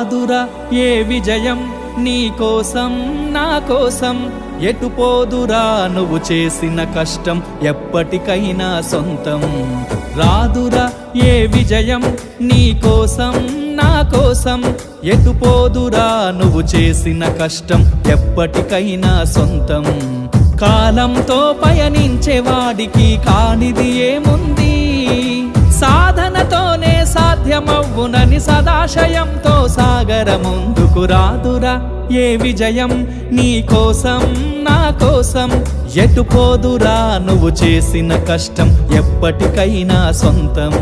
రాదురా ఏ విజయం నీ కోసం నా కోసం, ఎటుపోదురా నువ్వు చేసిన కష్టం ఎప్పటికైనా సొంతం. రాదురా ఏ విజయం నీ కోసం నా కోసం, ఎటుపోదురా నువ్వు చేసిన కష్టం ఎప్పటికైనా సొంతం. కాలంతో పయనించేవాడికి కానిది ఏముంది, సాధనతోనే సాధ్యమవ్వునని సదాశయంతో సాగర ముందుకు. రాదురా ఏ విజయం నీ కోసం నా కోసం, ఎటుపోదురా నువ్వు చేసిన కష్టం ఎప్పటికైనా సొంతం.